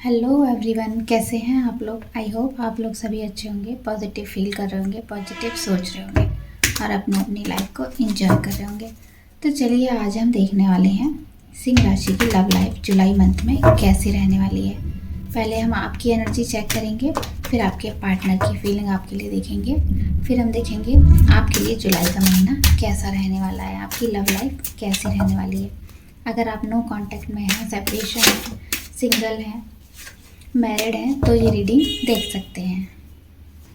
Hello everyone, कैसे हैं आप लोग। आई होप आप लोग सभी अच्छे होंगे, पॉजिटिव फील कर रहे होंगे, पॉजिटिव सोच रहे होंगे और अपनी अपनी लाइफ को एंजॉय कर रहे होंगे। तो चलिए आज हम देखने वाले हैं सिंह राशि की लव लाइफ जुलाई मंथ में कैसी रहने वाली है। पहले हम आपकी एनर्जी चेक करेंगे, फिर आपके पार्टनर की फीलिंग आपके लिए देखेंगे, फिर हम देखेंगे आपके लिए जुलाई का महीना कैसा रहने वाला है, आपकी लव लाइफ कैसी रहने वाली है। अगर आप नो कांटेक्ट में हैं, सेपरेशन है, सिंगल हैं, मैरिड हैं तो ये रीडिंग देख सकते हैं।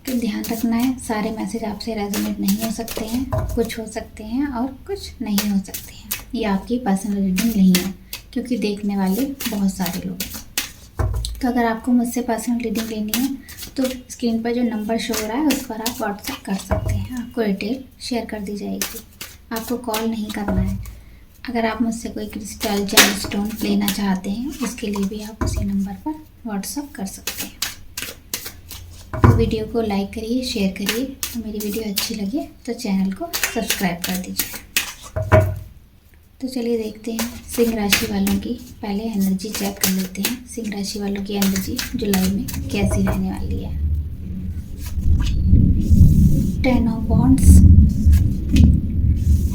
तो ध्यान रखना है, सारे मैसेज आपसे रेजोनेट नहीं हो सकते हैं, कुछ हो सकते हैं और कुछ नहीं हो सकते हैं। ये आपकी पर्सनल रीडिंग नहीं है क्योंकि देखने वाले बहुत सारे लोग हैं। तो अगर आपको मुझसे पर्सनल रीडिंग लेनी है तो स्क्रीन पर जो नंबर शो हो रहा है उस पर आप व्हाट्सएप कर सकते हैं, आपको डिटेल शेयर कर दी जाएगी। आपको कॉल नहीं करना है। अगर आप मुझसे कोई क्रिस्टल जेम स्टोन लेना चाहते हैं उसके लिए भी आप उसी नंबर पर व्हाट्सअप कर सकते हैं। तो वीडियो को लाइक करिए, शेयर करिए। तो मेरी वीडियो अच्छी लगे तो चैनल को सब्सक्राइब कर दीजिए। तो चलिए देखते हैं सिंह राशि वालों की पहले एनर्जी चेक कर लेते हैं। सिंह राशि वालों की एनर्जी जुलाई में कैसी रहने वाली है। 10 of wands,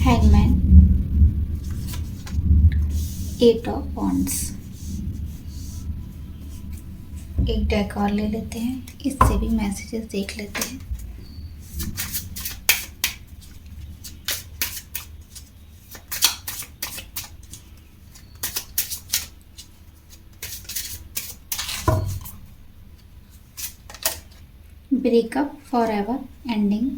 hangman, 8 of wands. एक डेक और ले लेते हैं, इससे भी मैसेजेस देख लेते हैं। Breakup, forever, ending,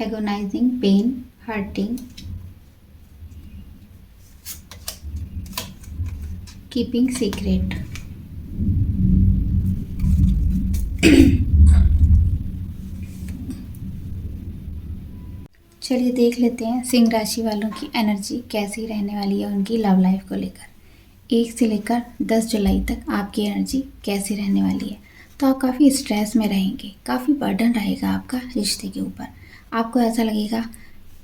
agonising, pain, hurting, keeping secret. चलिए देख लेते हैं सिंह राशि वालों की एनर्जी कैसी रहने वाली है उनकी लव लाइफ को लेकर। 1 से लेकर 10 जुलाई तक आपकी एनर्जी कैसी रहने वाली है। तो आप काफ़ी स्ट्रेस में रहेंगे, काफ़ी बर्डन रहेगा आपका रिश्ते के ऊपर। आपको ऐसा लगेगा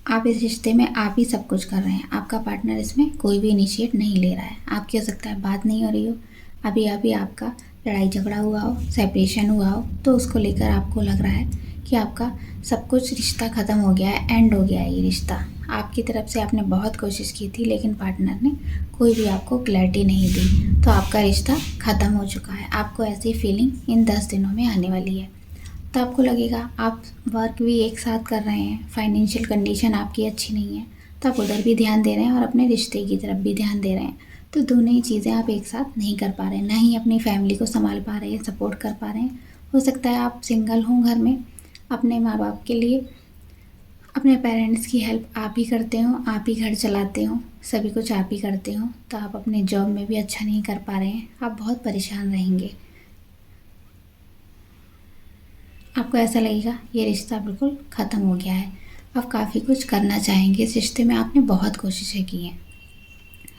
आप इस रिश्ते में आप ही सब कुछ कर रहे हैं, आपका पार्टनर इसमें कोई भी इनिशिएट नहीं ले रहा है। आपकी हो सकता है बात नहीं हो रही हो, अभी आपका लड़ाई झगड़ा हुआ हो, सेपरेशन हुआ हो, तो उसको लेकर आपको लग रहा है कि आपका सब कुछ रिश्ता ख़त्म हो गया है, एंड हो गया है ये रिश्ता। आपकी तरफ से आपने बहुत कोशिश की थी लेकिन पार्टनर ने कोई भी आपको क्लैरिटी नहीं दी, तो आपका रिश्ता ख़त्म हो चुका है। आपको ऐसी फीलिंग इन 10 दिनों में आने वाली है। तो आपको लगेगा आप वर्क भी एक साथ कर रहे हैं, फाइनेंशियल कंडीशन आपकी अच्छी नहीं है तो आप उधर भी ध्यान दे रहे हैं और अपने रिश्ते की तरफ भी ध्यान दे रहे हैं। तो दोनों ही चीज़ें आप एक साथ नहीं कर पा रहे हैं, ना ही अपनी फैमिली को संभाल पा रहे हैं, सपोर्ट कर पा रहे हैं। हो सकता है आप सिंगल हों, घर में अपने माँ बाप के लिए अपने पेरेंट्स की हेल्प आप ही करते हो, आप ही घर चलाते हो, सभी कुछ आप ही करते हो। तो आप अपने जॉब में भी अच्छा नहीं कर पा रहे हैं, आप बहुत परेशान रहेंगे। आपको ऐसा लगेगा ये रिश्ता बिल्कुल ख़त्म हो गया है। आप काफ़ी कुछ करना चाहेंगे इस रिश्ते में, आपने बहुत कोशिशें की हैं,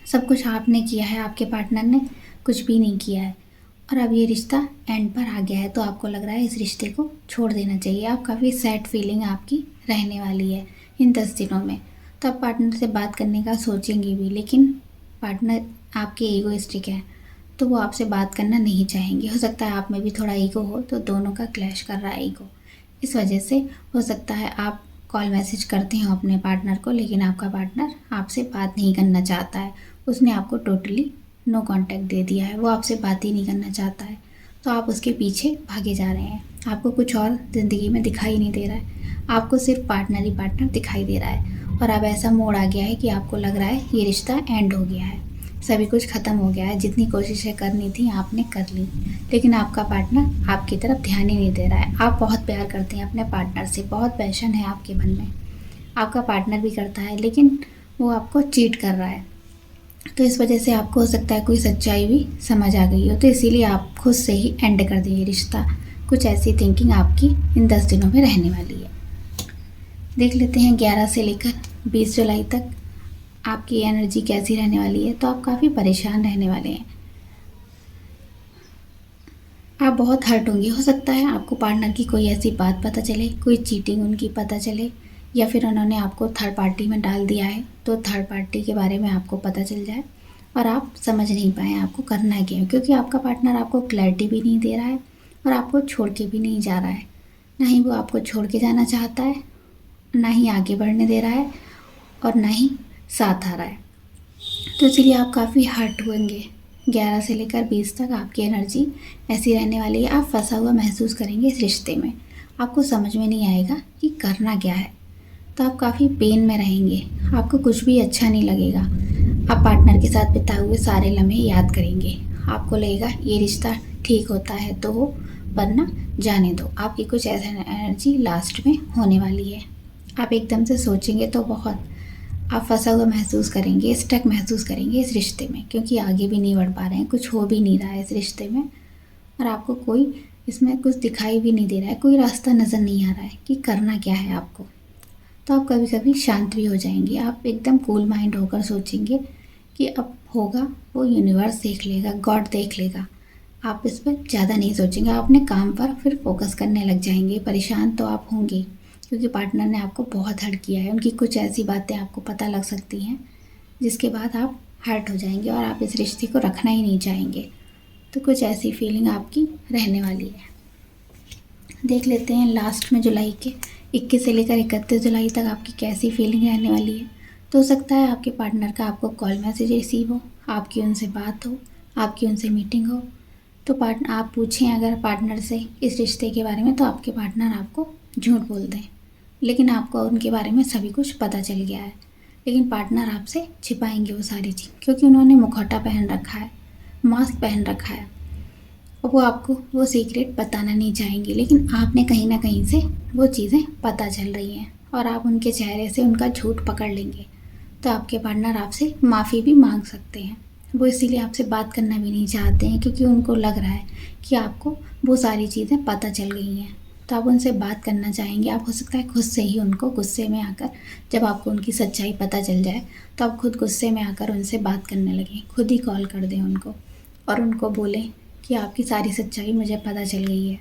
सब कुछ आपने किया है, आपके पार्टनर ने कुछ भी नहीं किया है और अब ये रिश्ता एंड पर आ गया है। तो आपको लग रहा है इस रिश्ते को छोड़ देना चाहिए। आप काफ़ी सैड फीलिंग आपकी रहने वाली है इन 10 दिनों में। तो आप पार्टनर से बात करने का सोचेंगे भी, लेकिन पार्टनर आपके ईगोइस्टिक है तो वो आपसे बात करना नहीं चाहेंगे। हो सकता है आप में भी थोड़ा ईगो हो, तो दोनों का क्लैश कर रहा है ईगो। इस वजह से हो सकता है आप कॉल मैसेज करते हो अपने पार्टनर को, लेकिन आपका पार्टनर आपसे बात नहीं करना चाहता है। उसने आपको टोटली नो कांटेक्ट दे दिया है, वो आपसे बात ही नहीं करना चाहता है। तो आप उसके पीछे भागे जा रहे हैं, आपको कुछ और ज़िंदगी में दिखाई नहीं दे रहा है, आपको सिर्फ पार्टनर ही पार्टनर दिखाई दे रहा है। और अब ऐसा मोड़ आ गया है कि आपको लग रहा है ये रिश्ता एंड हो गया है, सभी कुछ ख़त्म हो गया है, जितनी कोशिशें करनी थी आपने कर ली, लेकिन आपका पार्टनर आपकी तरफ ध्यान ही नहीं दे रहा है। आप बहुत प्यार करते हैं अपने पार्टनर से, बहुत पैशन है आपके मन में, आपका पार्टनर भी करता है, लेकिन वो आपको चीट कर रहा है। तो इस वजह से आपको हो सकता है कोई सच्चाई भी समझ आ गई हो, तो इसीलिए आप खुद से ही एंड कर देंगे रिश्ता। कुछ ऐसी थिंकिंग आपकी इन 10 दिनों में रहने वाली है। देख लेते हैं 11 से लेकर 20 जुलाई तक आपकी एनर्जी कैसी रहने वाली है। तो आप काफ़ी परेशान रहने वाले हैं, आप बहुत हर्ट होंगे। हो सकता है आपको पार्टनर की कोई ऐसी बात पता चले, कोई चीटिंग उनकी पता चले, या फिर उन्होंने आपको थर्ड पार्टी में डाल दिया है तो थर्ड पार्टी के बारे में आपको पता चल जाए और आप समझ नहीं पाए आपको करना क्या है, क्योंकि आपका पार्टनर आपको क्लैरिटी भी नहीं दे रहा है और आपको छोड़ के भी नहीं जा रहा है। ना ही वो आपको छोड़ के जाना चाहता है, ना ही आगे बढ़ने दे रहा है और ना ही साथ आ रहा है। तो इसलिए आप काफ़ी हर्ट होंगे। 11 से लेकर 20 तक आपकी एनर्जी ऐसी रहने वाली है। आप फंसा हुआ महसूस करेंगे इस रिश्ते में। आपको समझ में नहीं आएगा कि करना क्या है। तो आप काफ़ी पेन में रहेंगे। आपको कुछ भी अच्छा नहीं लगेगा। आप पार्टनर के साथ बिताए हुए सारे लम्हे याद करेंगे। आपको लगेगा ये रिश्ता ठीक होता है तो हो, वरना जाने दो। आपकी कुछ ऐसा एनर्जी लास्ट में होने वाली है। आप एकदम से सोचेंगे तो बहुत आप फंसा हुआ महसूस करेंगे, स्टक महसूस करेंगे इस रिश्ते में, क्योंकि आगे भी नहीं बढ़ पा रहे हैं, कुछ हो भी नहीं रहा है इस रिश्ते में और आपको कोई इसमें कुछ दिखाई भी नहीं दे रहा है, कोई रास्ता नज़र नहीं आ रहा है कि करना क्या है आपको। तो आप कभी कभी शांत भी हो जाएंगे। आप एकदम कूल माइंड होकर सोचेंगे कि अब होगा, वो यूनिवर्स देख लेगा, गॉड देख लेगा। आप इस पर ज़्यादा नहीं सोचेंगे। आप अपने काम पर फिर फोकस करने लग जाएंगे। परेशान तो आप होंगे, क्योंकि पार्टनर ने आपको बहुत हर्ट किया है। उनकी कुछ ऐसी बातें आपको पता लग सकती हैं जिसके बाद आप हर्ट हो जाएंगे और आप इस रिश्ते को रखना ही नहीं चाहेंगे। तो कुछ ऐसी फीलिंग आपकी रहने वाली है। देख लेते हैं लास्ट में जुलाई के 21 से लेकर 31 जुलाई तक आपकी कैसी फीलिंग रहने वाली है। तो हो सकता है आपके पार्टनर का आपको कॉल मैसेज रिसीव हो, आपकी उनसे बात हो, आपकी उनसे मीटिंग हो। तो आप पूछें अगर पार्टनर से इस रिश्ते के बारे में, तो आपके पार्टनर आपको झूठ बोल दें, लेकिन आपको उनके बारे में सभी कुछ पता चल गया है। लेकिन पार्टनर आपसे छिपाएंगे वो सारी चीज़, क्योंकि उन्होंने मुखौटा पहन रखा है, मास्क पहन रखा है और वो आपको वो सीक्रेट बताना नहीं चाहेंगे। लेकिन आपने कहीं ना कहीं से वो चीज़ें पता चल रही हैं और आप उनके चेहरे से उनका झूठ पकड़ लेंगे। तो आपके पार्टनर आपसे माफ़ी भी मांग सकते हैं। वो इसीलिए आपसे बात करना भी नहीं चाहते हैं, क्योंकि उनको लग रहा है कि आपको वो सारी चीज़ें पता चल गई हैं। तो आप उनसे बात करना चाहेंगे। आप हो सकता है खुद से ही उनको गुस्से में आकर, जब आपको उनकी सच्चाई पता चल जाए तो आप खुद गुस्से में आकर उनसे बात करने लगें। खुद ही कॉल कर दें उनको और उनको बोलें कि आपकी सारी सच्चाई मुझे पता चल गई है।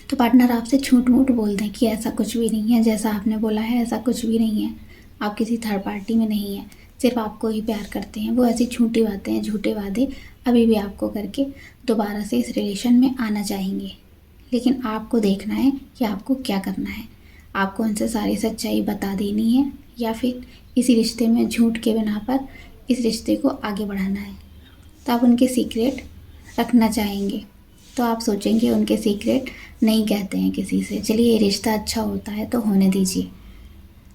तो पार्टनर आपसे झूठ मूठ बोल दें कि ऐसा कुछ भी नहीं है, जैसा आपने बोला है ऐसा कुछ भी नहीं है, आप किसी थर्ड पार्टी में नहीं है, सिर्फ आपको ही प्यार करते हैं। वो ऐसी झूठी बातें, झूठे वादे अभी भी आपको करके दोबारा से इस रिलेशन में आना चाहेंगे। लेकिन आपको देखना है कि आपको क्या करना है। आपको उनसे सारी सच्चाई बता देनी है या फिर इसी रिश्ते में झूठ के बिना पर इस रिश्ते को आगे बढ़ाना है। तो आप उनके सीक्रेट रखना चाहेंगे, तो आप सोचेंगे उनके सीक्रेट नहीं कहते हैं किसी से, चलिए ये रिश्ता अच्छा होता है तो होने दीजिए।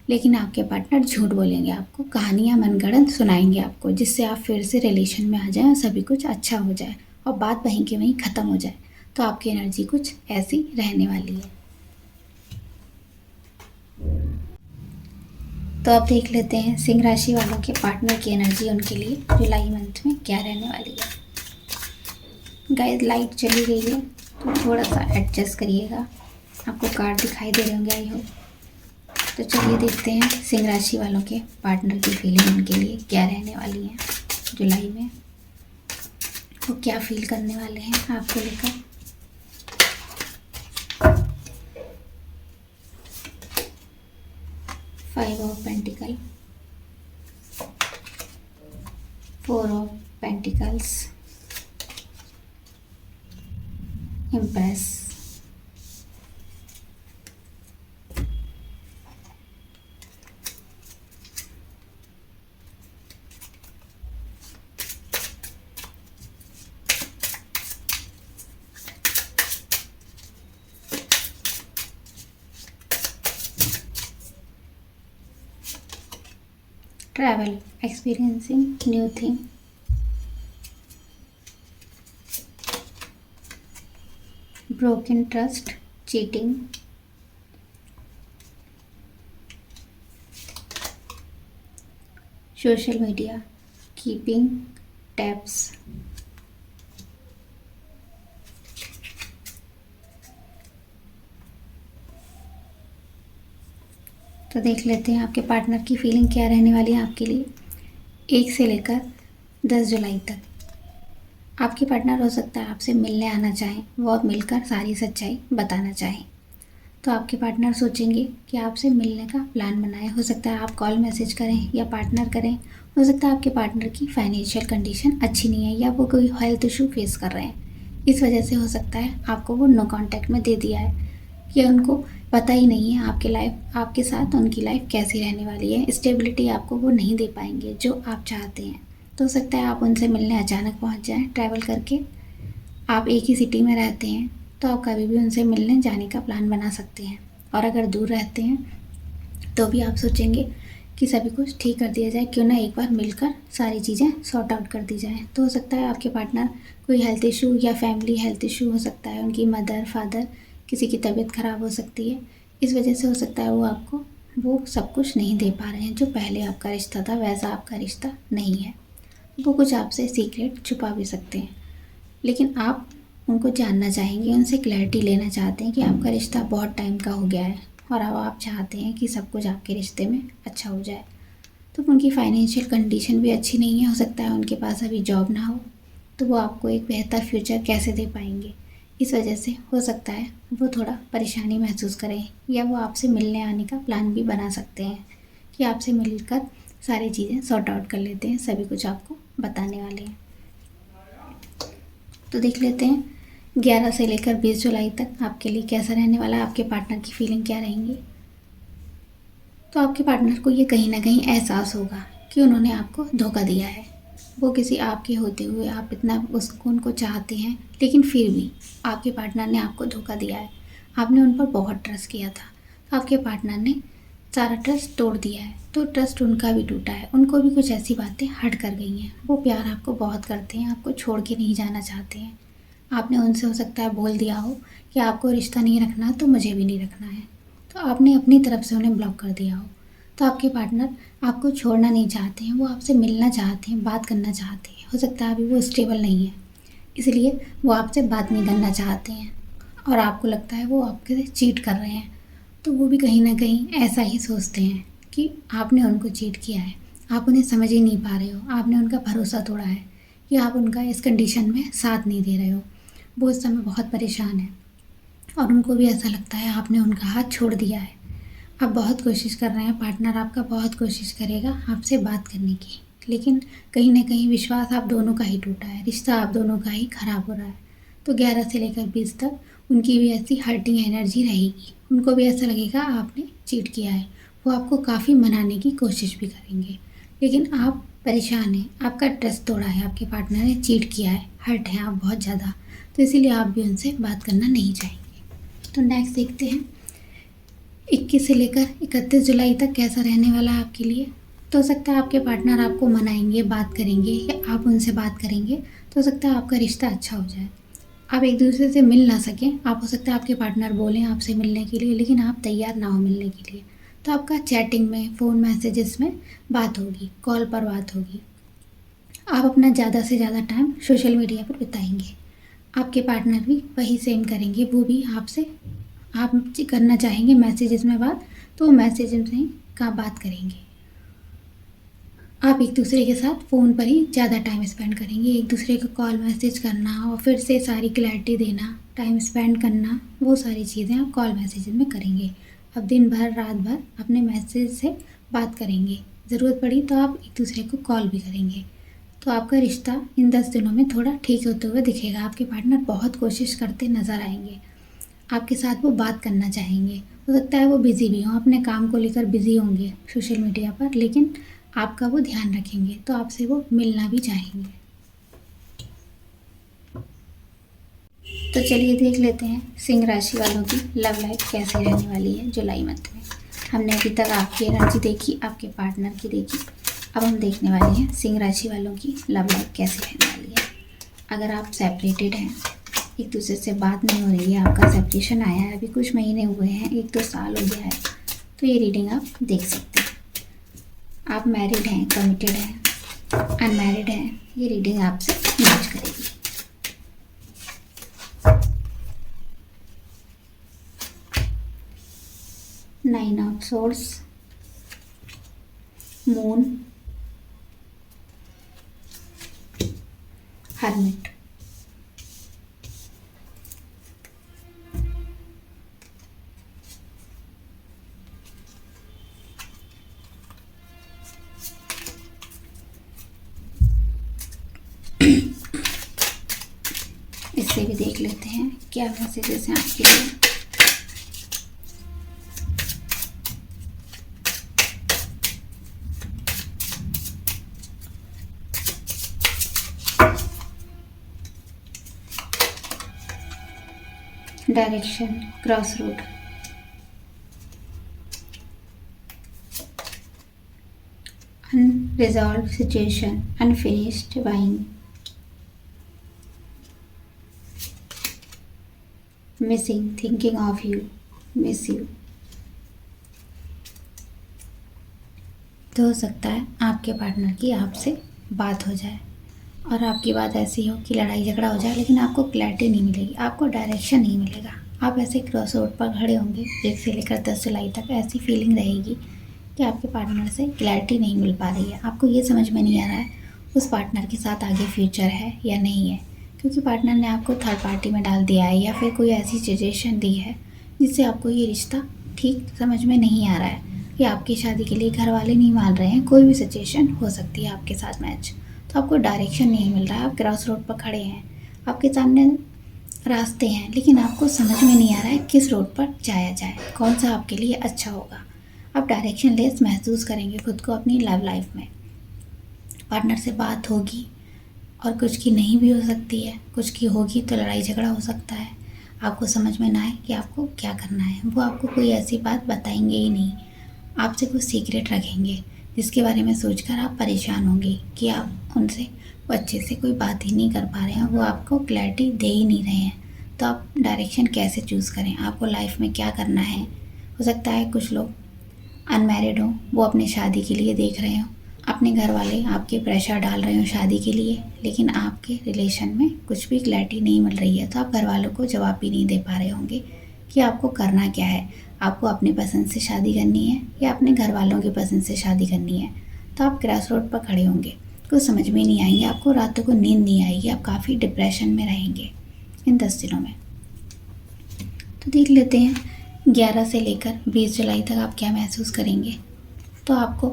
लेकिन आपके पार्टनर झूठ बोलेंगे, आपको कहानियाँ मनगढ़ंत सुनाएंगे आपको, जिससे आप फिर से रिलेशन में आ जाएं और सभी कुछ अच्छा हो जाए और बात वहीं के वहीं ख़त्म हो जाए। तो आपकी एनर्जी कुछ ऐसी रहने वाली है। तो अब देख लेते हैं सिंह राशि वालों के पार्टनर की एनर्जी उनके लिए जुलाई मंथ में क्या रहने वाली है। गाइस लाइट चली गई है तो थोड़ा सा एडजस्ट करिएगा। आपको कार्ड दिखाई दे रहे होंगे आई होप। तो चलिए देखते हैं सिंह राशि वालों के पार्टनर की फीलिंग उनके लिए क्या रहने वाली है जुलाई में। वो क्या फील करने वाले हैं आपको लेकर। Five of pentacle, four of pentacles, impress, travel, experiencing new thing, broken trust, cheating, social media, keeping tabs, तो देख लेते हैं आपके पार्टनर की फीलिंग क्या रहने वाली है आपके लिए 1 से लेकर 10 जुलाई तक। आपके पार्टनर हो सकता है आपसे मिलने आना चाहें, वो अब मिलकर सारी सच्चाई बताना चाहें। तो आपके पार्टनर सोचेंगे कि आपसे मिलने का प्लान बनाए। हो सकता है आप कॉल मैसेज करें या पार्टनर करें। हो सकता है आपके पार्टनर की फाइनेंशियल कंडीशन अच्छी नहीं है या वो कोई हेल्थ इशू फेस कर रहे हैं। इस वजह से हो सकता है आपको वो नो कांटेक्ट में दे दिया है कि उनको पता ही नहीं है आपके साथ उनकी लाइफ कैसी रहने वाली है। स्टेबिलिटी आपको वो नहीं दे पाएंगे जो आप चाहते हैं। तो हो सकता है आप उनसे मिलने अचानक पहुंच जाएं ट्रैवल करके। आप एक ही सिटी में रहते हैं तो आप कभी भी उनसे मिलने जाने का प्लान बना सकते हैं। और अगर दूर रहते हैं तो भी आप सोचेंगे कि सभी कुछ ठीक कर दिया जाए, क्यों ना एक बार मिलकर सारी चीज़ें सॉर्ट आउट कर दी जाएँ। तो हो सकता है आपके पार्टनर कोई हेल्थ इशू या फैमिली हेल्थ इशू हो सकता है, उनकी मदर फादर किसी की तबीयत ख़राब हो सकती है। इस वजह से हो सकता है वो आपको वो सब कुछ नहीं दे पा रहे हैं जो पहले आपका रिश्ता था वैसा आपका रिश्ता नहीं है। वो कुछ आपसे सीक्रेट छुपा भी सकते हैं, लेकिन आप उनको जानना चाहेंगे, उनसे क्लैरिटी लेना चाहते हैं कि आपका रिश्ता बहुत टाइम का हो गया है और अब आप चाहते हैं कि सब कुछ आपके रिश्ते में अच्छा हो जाए। तो उनकी फाइनेंशियल कंडीशन भी अच्छी नहीं है। हो सकता है उनके पास अभी जॉब ना हो, तो वो आपको एक बेहतर फ्यूचर कैसे दे पाएंगे। इस वजह से हो सकता है वो थोड़ा परेशानी महसूस करें या वो आपसे मिलने आने का प्लान भी बना सकते हैं कि आपसे मिलकर सारी चीज़ें सॉर्ट आउट कर लेते हैं, सभी कुछ आपको बताने वाले हैं। तो देख लेते हैं 11 से लेकर 20 जुलाई तक आपके लिए कैसा रहने वाला है, आपके पार्टनर की फीलिंग क्या रहेंगी। तो आपके पार्टनर को ये कहीं ना कहीं एहसास होगा कि उन्होंने आपको धोखा दिया है। वो किसी आपके होते हुए आप इतना उनको चाहते हैं, लेकिन फिर भी आपके पार्टनर ने आपको धोखा दिया है। आपने उन पर बहुत ट्रस्ट किया था, तो आपके पार्टनर ने सारा ट्रस्ट तोड़ दिया है। तो ट्रस्ट उनका भी टूटा है, उनको भी कुछ ऐसी बातें हट कर गई हैं। वो प्यार आपको बहुत करते हैं, आपको छोड़ के नहीं जाना चाहते हैं। आपने उनसे हो सकता है बोल दिया हो कि आपको रिश्ता नहीं रखना तो मुझे भी नहीं रखना है, तो आपने अपनी तरफ से उन्हें ब्लॉक कर दिया हो। तो आपके पार्टनर आपको छोड़ना नहीं चाहते हैं, वो आपसे मिलना चाहते हैं, बात करना चाहते हैं। हो सकता है अभी वो स्टेबल नहीं है, इसलिए वो आपसे बात नहीं करना चाहते हैं और आपको लगता है वो आपके चीट कर रहे हैं। तो वो भी कहीं ना कहीं ऐसा ही सोचते हैं कि आपने उनको चीट किया है, आप उन्हें समझ ही नहीं पा रहे हो, आपने उनका भरोसा तोड़ा है कि आप उनका इस कंडीशन में साथ नहीं दे रहे हो। वो इस समय बहुत परेशान है और उनको भी ऐसा लगता है आपने उनका हाथ छोड़ दिया है। आप बहुत कोशिश कर रहे हैं, पार्टनर आपका बहुत कोशिश करेगा आपसे बात करने की, लेकिन कहीं ना कहीं विश्वास आप दोनों का ही टूटा है, रिश्ता आप दोनों का ही खराब हो रहा है। तो 11 से लेकर 20 तक उनकी भी ऐसी हर्टिंग एनर्जी रहेगी, उनको भी ऐसा लगेगा आपने चीट किया है। वो आपको काफ़ी मनाने की कोशिश भी करेंगे, लेकिन आप परेशान हैं, आपका ट्रस्ट तोड़ा है, आपके पार्टनर ने चीट किया है, हर्ट हैं आप बहुत ज़्यादा। तो इसीलिए आप भी उनसे बात करना नहीं चाहेंगे। तो नेक्स्ट देखते हैं 21 से लेकर 31 जुलाई तक कैसा रहने वाला है आपके लिए। तो हो सकता है आपके पार्टनर आपको मनाएंगे, बात करेंगे या आप उनसे बात करेंगे, तो हो सकता है आपका रिश्ता अच्छा हो जाए। आप एक दूसरे से मिल ना सकें, आप हो सकता है आपके पार्टनर बोलें आपसे मिलने के लिए, लेकिन आप तैयार ना हो मिलने के लिए। तो आपका चैटिंग में, फ़ोन मैसेजेस में बात होगी, कॉल पर बात होगी। आप अपना ज़्यादा से ज़्यादा टाइम सोशल मीडिया पर बिताएंगे। आपके पार्टनर भी वही सेम करेंगे, वो भी आपसे आप करना चाहेंगे मैसेजेस में बात, तो वो मैसेजेस में का बात करेंगे। आप एक दूसरे के साथ फ़ोन पर ही ज़्यादा टाइम स्पेंड करेंगे, एक दूसरे को कॉल मैसेज करना और फिर से सारी क्लैरिटी देना, टाइम स्पेंड करना, वो सारी चीज़ें आप कॉल मैसेजेस में करेंगे। अब दिन भर रात भर अपने मैसेज से बात करेंगे, ज़रूरत पड़ी तो आप एक दूसरे को कॉल भी करेंगे। तो आपका रिश्ता इन 10 दिनों में थोड़ा ठीक होते हुए दिखेगा। आपके पार्टनर बहुत कोशिश करते नज़र आएंगे, आपके साथ वो बात करना चाहेंगे। हो सकता है वो बिज़ी भी हों, अपने काम को लेकर बिज़ी होंगे सोशल मीडिया पर, लेकिन आपका वो ध्यान रखेंगे, तो आपसे वो मिलना भी चाहेंगे। तो चलिए देख लेते हैं सिंह राशि वालों की लव लाइफ कैसी रहने वाली है जुलाई मंथ में। हमने अभी तक आपकी एनर्जी देखी, आपके पार्टनर की देखी, अब हम देखने वाले हैं सिंह राशि वालों की लव लाइफ कैसी रहने वाली है। अगर आप सेपरेटेड हैं, एक दूसरे से बात नहीं हो रही है, आपका सेपरेशन आया है, अभी कुछ महीने हुए हैं, 1-2 साल हो गया है, तो ये रीडिंग आप देख सकते हैं। आप मैरिड हैं, कमिटेड हैं, अनमैरिड हैं, ये रीडिंग आपसे मैच करेगी। Nine of swords, moon, hermit. से भी देख लेते हैं क्या मैसेजेस हैं आपके लिए। Direction, cross road, unresolved situation, unfinished buying, missing, thinking of you, miss you। तो हो सकता है आपके पार्टनर की आपसे बात हो जाए और आपकी बात ऐसी हो कि लड़ाई झगड़ा हो जाए, लेकिन आपको क्लैरिटी नहीं मिलेगी, आपको डायरेक्शन नहीं मिलेगा। आप ऐसे क्रॉस रोड पर खड़े होंगे 1 से लेकर 10 जुलाई तक। ऐसी फीलिंग रहेगी कि आपके पार्टनर से क्लैरिटी नहीं मिल पा रही है। आपको ये समझ में नहीं आ रहा है उस पार्टनर के साथ आगे फ्यूचर है या नहीं है, क्योंकि पार्टनर ने आपको थर्ड पार्टी में डाल दिया है या फिर कोई ऐसी सिचुएशन दी है जिससे आपको ये रिश्ता ठीक समझ में नहीं आ रहा है कि आपकी शादी के लिए घर वाले नहीं मान रहे हैं। कोई भी सिचुएशन हो सकती है आपके साथ मैच, तो आपको डायरेक्शन नहीं मिल रहा है। आप क्रॉस रोड पर खड़े हैं, आपके सामने रास्ते हैं, लेकिन आपको समझ में नहीं आ रहा है किस रोड पर जाया जाए, कौन सा आपके लिए अच्छा होगा। आप डायरेक्शन लेस महसूस करेंगे खुद को अपनी लव लाइफ में। पार्टनर से बात होगी और कुछ की नहीं भी हो सकती है, कुछ की होगी तो लड़ाई झगड़ा हो सकता है। आपको समझ में ना आए कि आपको क्या करना है। वो आपको कोई ऐसी बात बताएंगे ही नहीं, आपसे कुछ सीक्रेट रखेंगे जिसके बारे में सोचकर आप परेशान होंगे कि आप उनसे अच्छे से कोई बात ही नहीं कर पा रहे हैं, वो आपको क्लैरिटी दे ही नहीं रहे हैं। तो आप डायरेक्शन कैसे चूज़ करें, आपको लाइफ में क्या करना है। हो सकता है कुछ लोग अनमैरिड हों, वो अपनी शादी के लिए देख रहे हों, अपने घर वाले आपके प्रेशर डाल रहे हो शादी के लिए, लेकिन आपके रिलेशन में कुछ भी क्लैरिटी नहीं मिल रही है। तो आप घर वालों को जवाब भी नहीं दे पा रहे होंगे कि आपको करना क्या है। आपको अपनी पसंद से शादी करनी है या अपने घर वालों की पसंद से शादी करनी है। तो आप क्रॉस रोड पर खड़े होंगे, कुछ समझ में नहीं आएंगे, आपको रातों को नींद नहीं आएगी, आप काफ़ी डिप्रेशन में रहेंगे इन 10 दिनों में। तो देख लेते हैं 11 से लेकर 20 जुलाई तक आप क्या महसूस करेंगे। तो आपको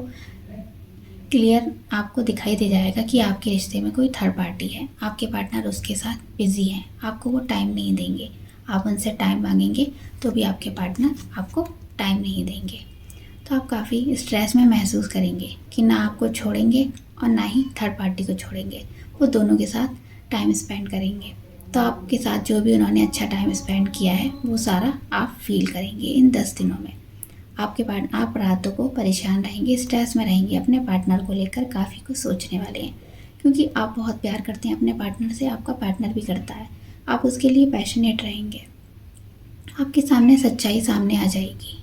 क्लियर आपको दिखाई दे जाएगा कि आपके रिश्ते में कोई थर्ड पार्टी है, आपके पार्टनर उसके साथ बिजी हैं, आपको वो टाइम नहीं देंगे। आप उनसे टाइम मांगेंगे तो भी आपके पार्टनर आपको टाइम नहीं देंगे। तो आप काफ़ी स्ट्रेस में महसूस करेंगे कि ना आपको छोड़ेंगे और ना ही थर्ड पार्टी को छोड़ेंगे, वो दोनों के साथ टाइम स्पेंड करेंगे। तो आपके साथ जो भी उन्होंने अच्छा टाइम स्पेंड किया है वो सारा आप फील करेंगे इन 10 दिनों में। आप रातों को परेशान रहेंगे, स्ट्रेस में रहेंगे, अपने पार्टनर को लेकर काफ़ी कुछ सोचने वाले हैं, क्योंकि आप बहुत प्यार करते हैं अपने पार्टनर से, आपका पार्टनर भी करता है। आप उसके लिए पैशनेट रहेंगे, आपके सामने सच्चाई सामने आ जाएगी।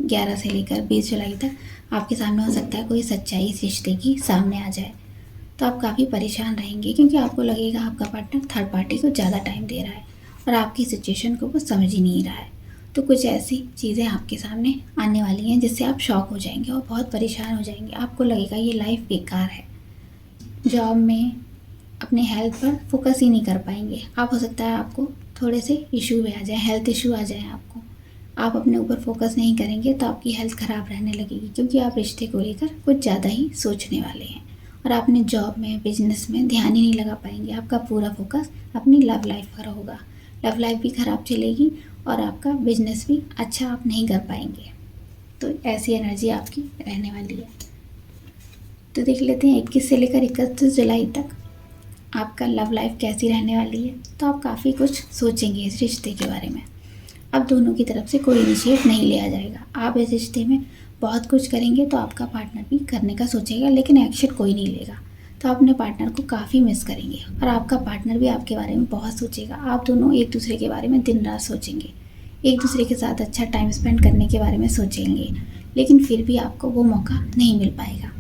11 से लेकर 20 जुलाई तक आपके सामने हो सकता है कोई सच्चाई इस रिश्ते की सामने आ जाए। तो आप काफ़ी परेशान रहेंगे क्योंकि आपको लगेगा आपका पार्टनर थर्ड पार्टी को ज़्यादा टाइम दे रहा है और आपकी सिचुएशन को वो समझ ही नहीं रहा है। तो कुछ ऐसी चीज़ें आपके सामने आने वाली हैं जिससे आप शॉक हो जाएंगे और बहुत परेशान हो जाएंगे। आपको लगेगा ये लाइफ बेकार है। जॉब में अपने हेल्थ पर फोकस ही नहीं कर पाएंगे आप। हो सकता है आपको थोड़े से इशू भी आ जाए, हेल्थ इशू आ जाए आपको। आप अपने ऊपर फोकस नहीं करेंगे तो आपकी हेल्थ ख़राब रहने लगेगी, क्योंकि आप रिश्ते को लेकर कुछ ज़्यादा ही सोचने वाले हैं और अपने जॉब में, बिजनेस में ध्यान ही नहीं लगा पाएंगे। आपका पूरा फोकस अपनी लव लाइफ पर होगा। लव लाइफ भी ख़राब चलेगी और आपका बिजनेस भी अच्छा आप नहीं कर पाएंगे। तो ऐसी एनर्जी आपकी रहने वाली है। तो देख लेते हैं 21 से लेकर 31 जुलाई तक आपका लव लाइफ कैसी रहने वाली है। तो आप काफ़ी कुछ सोचेंगे इस रिश्ते के बारे में। अब दोनों की तरफ से कोई इनिशिएट नहीं लिया जाएगा। आप इस रिश्ते में बहुत कुछ करेंगे तो आपका पार्टनर भी करने का सोचेगा, लेकिन एक्शन कोई नहीं लेगा। तो आप अपने पार्टनर को काफ़ी मिस करेंगे और आपका पार्टनर भी आपके बारे में बहुत सोचेगा। आप दोनों एक दूसरे के बारे में दिन रात सोचेंगे, एक दूसरे के साथ अच्छा टाइम स्पेंड करने के बारे में सोचेंगे, लेकिन फिर भी आपको वो मौका नहीं मिल पाएगा।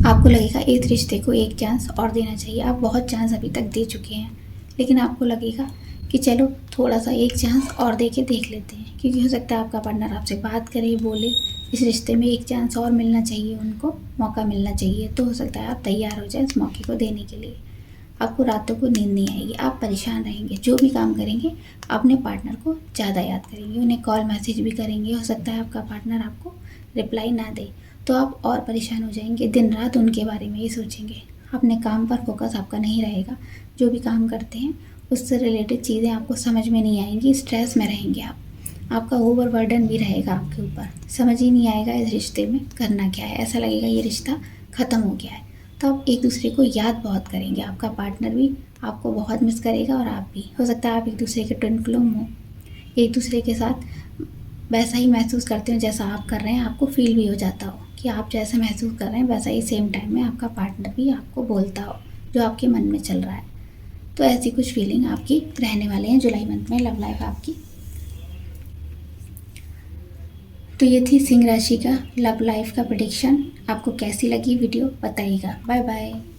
आपको लगेगा इस रिश्ते को एक चांस और देना चाहिए। आप बहुत चांस अभी तक दे चुके हैं, लेकिन आपको लगेगा कि चलो थोड़ा सा एक चांस और दे के देख लेते हैं, क्योंकि हो सकता है आपका पार्टनर आपसे बात करे, बोले इस रिश्ते में एक चांस और मिलना चाहिए, उनको मौका मिलना चाहिए। तो हो सकता है आप तैयार हो जाए इस मौके को देने के लिए। आपको रातों को नींद नहीं आएगी, आप परेशान रहेंगे। जो भी काम करेंगे अपने पार्टनर को ज़्यादा याद करेंगे, उन्हें कॉल मैसेज भी करेंगे। हो सकता है आपका पार्टनर आपको रिप्लाई ना दे, तो आप और परेशान हो जाएंगे। दिन रात उनके बारे में ही सोचेंगे, अपने काम पर फोकस आपका नहीं रहेगा। जो भी काम करते हैं उससे रिलेटेड चीज़ें आपको समझ में नहीं आएंगी, स्ट्रेस में रहेंगे आप, आपका ओवर बर्डन भी रहेगा आपके ऊपर, समझ ही नहीं आएगा इस रिश्ते में करना क्या है, ऐसा लगेगा ये रिश्ता ख़त्म हो गया है। तो आप एक दूसरे को याद बहुत करेंगे, आपका पार्टनर भी आपको बहुत मिस करेगा और आप भी। हो सकता है आप एक दूसरे के ट्विन फ्लेम हो, एक दूसरे के साथ वैसा ही महसूस करते हो जैसा आप कर रहे हैं, आपको फील भी हो जाता हो कि आप जैसा महसूस कर रहे हैं वैसा ही सेम टाइम में आपका पार्टनर भी आपको बोलता हो जो आपके मन में चल रहा है। तो ऐसी कुछ फीलिंग आपकी रहने वाले हैं जुलाई मंथ में लव लाइफ आपकी। तो ये थी सिंह राशि का लव लाइफ का प्रेडिक्शन। आपको कैसी लगी वीडियो बताइएगा। Bye bye.